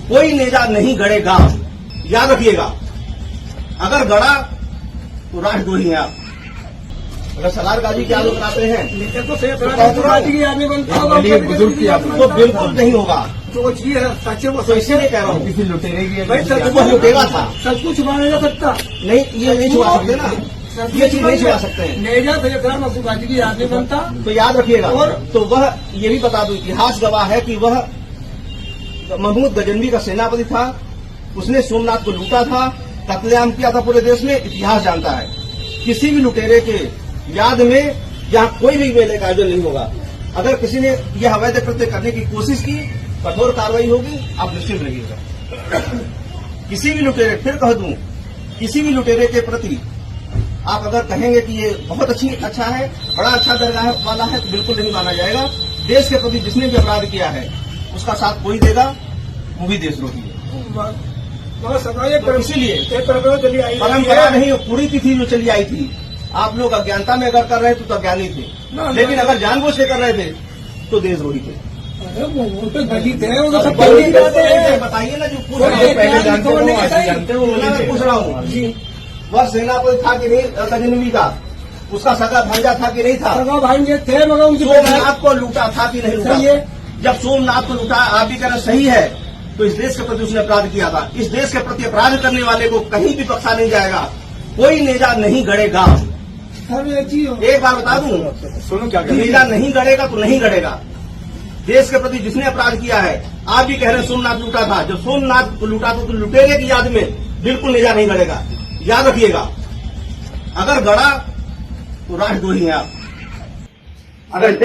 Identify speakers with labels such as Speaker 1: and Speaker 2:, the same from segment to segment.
Speaker 1: कोई नेजा नहीं गड़ेगा, याद रखिएगा। अगर गड़ा तो राष्ट्रद्रोही हैं आप। अगर सलार गाजी के आरोप लगाते हैं तो बिल्कुल नहीं होगा।
Speaker 2: तो सच्चे वो
Speaker 1: तो इसीलिए कह रहा हूँ,
Speaker 3: किसी लुटेरे की
Speaker 1: वो लुटेरा था।
Speaker 2: सब कुछ छुपाने जा सकता
Speaker 1: नहीं, ये नहीं छुपा सकते ना, ये चीज नहीं छुपा सकते हैं।
Speaker 2: नेजा तो ये ग्राम अब्दुल गाजी की याद नहीं बनता।
Speaker 1: तो याद रखिएगा।
Speaker 2: और
Speaker 1: तो वह ये भी बता दूं, इतिहास गवाह है कि वह महमूद गजनवी का सेनापति था। उसने सोमनाथ को लूटा था, कत्लेआम किया था पूरे देश में। इतिहास जानता है। किसी भी लुटेरे के याद में यहाँ कोई भी मेले का आयोजन नहीं होगा। अगर किसी ने यह अवैध कृत्य करने की कोशिश की, कठोर कार्रवाई होगी, आप निश्चित रहिएगा। किसी भी लुटेरे, फिर कह दूं, किसी भी लुटेरे के प्रति आप अगर कहेंगे कि ये बहुत अच्छा है, बड़ा अच्छा दर्जा वाला है, तो बिल्कुल नहीं माना जाएगा। देश के प्रति जिसने भी अपराध किया है उसका साथ कोई देगा, वो भी देशद्रोही है। तो इसीलिए परंपरा नहीं, पूरी तिथि जो चली आई थी, आप लोग अज्ञानता में अगर कर रहे थे तो अज्ञानी थे, लेकिन अगर जानबूझ के कर रहे थे तो देशद्रोही थे। बताइए ना, जो पहले जानते हो मैं पूछ रहा हूँ, वह सेनापति था कि नहीं गजनवी का? उसका सगा भांजा था कि नहीं था?
Speaker 2: भांजे थे मगर उनकी
Speaker 1: सोमनाथ को लूटा था कि नहीं लूटा? जब सोमनाथ को लूटा, आप भी कहना सही है, तो इस देश के प्रति उसने अपराध किया था। इस देश के प्रति अपराध करने वाले को कहीं भी बख्शा नहीं जाएगा। कोई नेजा नहीं गड़ेगा। एक बार बता दूं,
Speaker 3: सुनो क्या
Speaker 1: नेजा नहीं गड़ेगा तो नहीं गड़ेगा। देश के प्रति जिसने अपराध किया है, आप भी कह रहे हैं सोमनाथ लूटा था, जब सोमनाथ को लूटा था तो लुटेरे की याद में बिल्कुल नेजा नहीं गड़ेगा। याद रखिएगा। अगर गड़ा तो राष्ट्रद्रोही हैं आप। अगर इस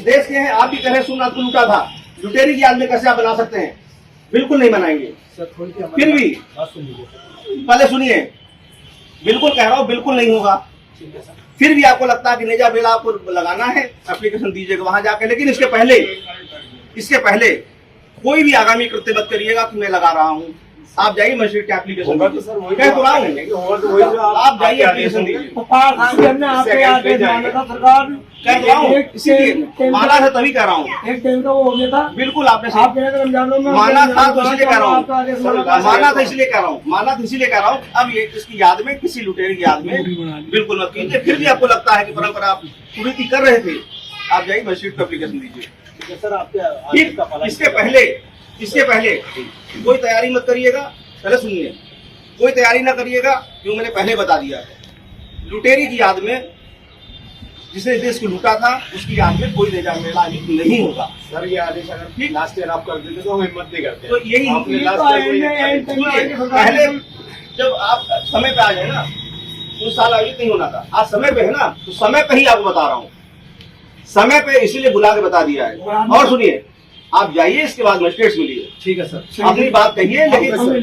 Speaker 1: देश के हैं, आप भी कह रहे हैं सोमनाथ को लूटा था, लुटेरे की याद में कैसे आप बना सकते हैं? बिल्कुल नहीं बनाएंगे। फिर भी पहले सुनिए, बिल्कुल कह रहा हूं, बिल्कुल नहीं होगा। फिर भी आपको लगता है कि नेजा बेला आपको लगाना है, एप्लीकेशन दीजिएगा वहां जाके। लेकिन इसके पहले कोई भी आगामी कृत्य मत करिएगा कि मैं लगा रहा हूं। आप जाइए मजिस्ट्रेट के एप्लीकेशन कह तो रहा हूं, आप जाइए एप्लीकेशन दीजिए। इसीलिए माना था, तभी कह रहा हूँ।
Speaker 2: एक टाइम का वो हो गया था।
Speaker 1: बिल्कुल आपने माना था, तो इसलिए कह रहा हूँ। माना था इसलिए कह रहा हूँ। अब ये इसकी याद में, किसी लुटेरे की याद में बिल्कुल मत कीजिए। फिर भी आपको लगता है कि परंपरा आप पूरी कर रहे थे, आप जाइए मजिस्ट्रेट को एप्लीकेशन दीजिए।
Speaker 3: सर आपके
Speaker 1: इसके पहले कोई तैयारी मत करिएगा। पहले सुनिए, कोई तैयारी ना करिएगा, जो मैंने पहले बता दिया है। लुटेरे की याद में, जिसने देश को लूटा था, उसकी याद में कोई नेजा मेला नहीं होगा।
Speaker 3: सर ये आदेश अगर लास्ट ईयर आप कर देते तो हम हिम्मत नहीं करते।
Speaker 1: तो यही पहले जब आप समय पे आ जाए ना, तो साल आयोजित नहीं होना था। आज समय पे है ना, तो समय पे ही आपको बता रहा हूँ। समय पे इसीलिए बुला के बता दिया है। और सुनिए, आप जाइए, इसके बाद मजिस्ट्रेट से मिलिए।
Speaker 3: ठीक है सर,
Speaker 1: अपनी बात कहिए,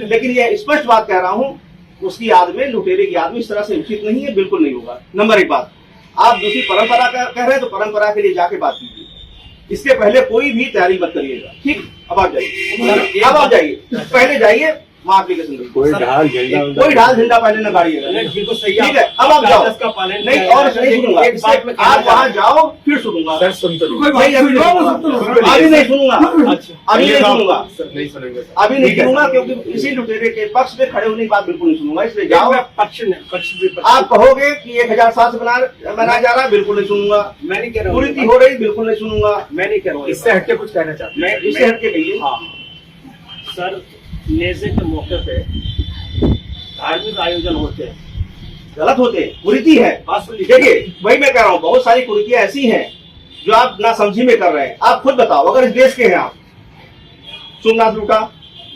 Speaker 1: लेकिन ये स्पष्ट बात कह रहा हूँ, उसकी याद में, लुटेरे की याद में इस तरह से उचित नहीं है, बिल्कुल नहीं होगा। नंबर एक बात। आप दूसरी परंपरा कह रहे हैं तो परंपरा के लिए जाके बात कीजिए। इसके पहले कोई भी तैयारी मत करिएगा। ठीक, अब आप जाइए, पहले जाइए वहाँ एप्लीकेशन दीजिए। कोई ढाल झंडा पहले न गाड़िएगा।
Speaker 3: बिल्कुल सही।
Speaker 1: ठीक है, अब आप जाओ। नहीं, और नहीं सुनूंगा। आप वहाँ जाओ, फिर सुनूंगा।
Speaker 3: सर सुनते
Speaker 1: अभी नहीं सुनूंगा। अभी नहीं सुनूंगा,
Speaker 3: नहीं सुनेंगे।
Speaker 1: अभी नहीं सुनूंगा, क्योंकि इसी लुटेरे के पक्ष में खड़े होने की बात बिल्कुल नहीं सुनूंगा। इसलिए जाओ। आप कहोगे कि 1007 से बनाया जा रहा है, बिल्कुल नहीं सुनूंगा।
Speaker 3: मैं नहीं कह रहा हूँ
Speaker 1: कुरीति हो रही, बिल्कुल नहीं सुनूंगा।
Speaker 3: मैं नहीं कह रहा हूँ, इससे हटके कुछ कहना चाहता हूँ।
Speaker 1: मैं इससे हटके कहिए।
Speaker 3: हाँ
Speaker 4: सर, नेज़े के मौके पे धार्मिक आयोजन होते हैं,
Speaker 1: गलत होते हैं, कुरीति है। देखिए, वही मैं कह रहा हूँ, बहुत सारी कुरीतियां ऐसी हैं जो आप ना समझी में कर रहे हैं। आप खुद बताओ, अगर इस देश के हैं आप, सोमनाथ लूटा,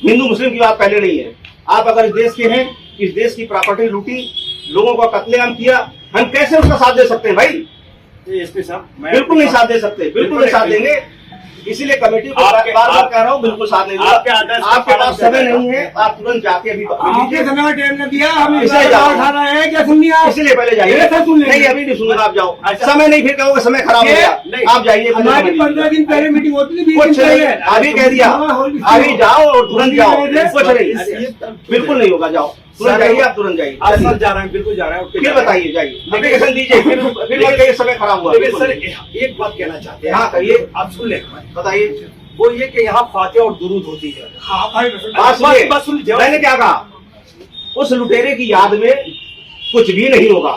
Speaker 1: हिंदू मुस्लिम की बात पहले नहीं है। आप अगर इस देश के हैं, इस देश की प्रॉपर्टी लूटी, लोगों का कत्लेआम किया, हम कैसे उसका साथ दे सकते हैं भाई?
Speaker 4: एसपी साहब,
Speaker 1: बिल्कुल नहीं साथ दे सकते, बिल्कुल नहीं साथ देंगे। इसीलिए कमेटी को बार बार कह रहा हूँ, बिल्कुल साथ नहीं दूंगा। आपके पास समय नहीं है, आप तुरंत जाके अभी
Speaker 2: समय टाइम दिया, हम
Speaker 1: इसलिए जाओ।
Speaker 2: क्या सुनिए,
Speaker 1: इसीलिए पहले जाइए। नहीं, अभी नहीं सुनूंगा, आप जाओ। समय नहीं, फिर कहोगे समय खराब हो गया। आप जाइए।
Speaker 2: हमारी 15 दिन पहले मीटिंग होती थी,
Speaker 1: कुछ नहीं, अभी कह दिया, अभी जाओ और तुरंत जाओ। कुछ नहीं, बिल्कुल नहीं होगा, जाओ तुरंत जाइए। आप तुरंत जाइए।
Speaker 3: आज सर जा रहे हैं, बिल्कुल जा रहे हैं।
Speaker 1: फिर बताइए, जाइए, एप्लीकेशन दीजिए। फिर समय खराब हुआ।
Speaker 3: सर एक बात कहना चाहते हैं।
Speaker 1: हाँ कहिए,
Speaker 3: आप सुन लें।
Speaker 1: बताइए।
Speaker 3: वो ये कि यहाँ फातिहा और दुरूद होती है।
Speaker 2: हाँ भाई बस
Speaker 1: बात सुनिए,
Speaker 3: बस सुनिए, जवाब-
Speaker 1: मैंने क्या कहा, उस लुटेरे की याद में कुछ भी नहीं होगा,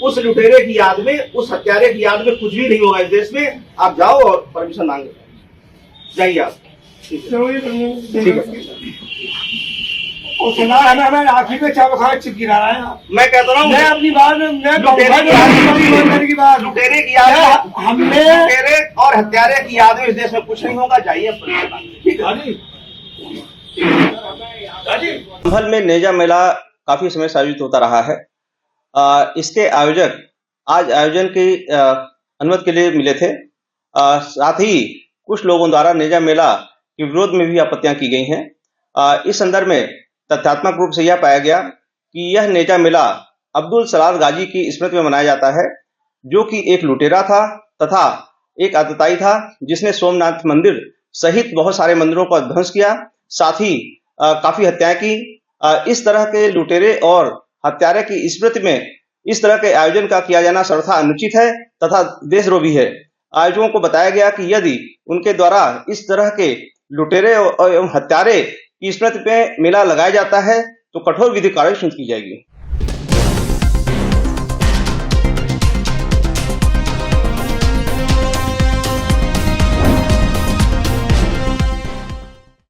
Speaker 1: उस लुटेरे की याद में, उस हत्यारे की याद में कुछ भी नहीं होगा इस देश में। आप जाओ और परमिशन मांगे, जाइए आप।
Speaker 2: चलो ये
Speaker 1: ठीक है।
Speaker 2: और सुना है ना, मैं आखिर में चावल खा चिप गिरा रहा है।
Speaker 1: मैं कहता रहा
Speaker 2: मैं
Speaker 1: हूँ,
Speaker 2: अपनी बात मैं
Speaker 1: लुटेरे की याद
Speaker 2: की बात
Speaker 1: लुटेरे की याद में,
Speaker 2: हमने
Speaker 1: लुटेरे और हत्यारे की याद में इस देश में कुछ नहीं होगा, जाइए आप परमिशन मांगे। ठीक है।
Speaker 5: संभल में नेजा मेला काफी समय से आयोजित होता रहा है। इसके आयोजक आज आयोजन की अनुमति के लिए मिले थे। साथ ही कुछ लोगों द्वारा नेजा मेला के विरोध में भी आपत्तियां की गई हैं। इस संदर्भ में तथ्यात्मक रूप से यह पाया गया कि यह नेजा मेला अब्दुल सलार गाजी की स्मृति में मनाया जाता है, जो कि एक लुटेरा था तथा एक आतताई था, जिसने सोमनाथ मंदिर सहित बहुत सारे मंदिरों का ध्वंस किया, साथ ही काफी हत्याएं की। इस तरह के लुटेरे और हत्यारे की स्मृति में इस तरह के आयोजन का किया जाना सर्वथा अनुचित है तथा देशद्रोही है। आयोजकों को बताया गया कि यदि उनके द्वारा इस तरह के लुटेरे एवं हत्यारे की स्मृति में मेला लगाया जाता है तो कठोर विधिक कार्रवाई सुनिश्चित की जाएगी।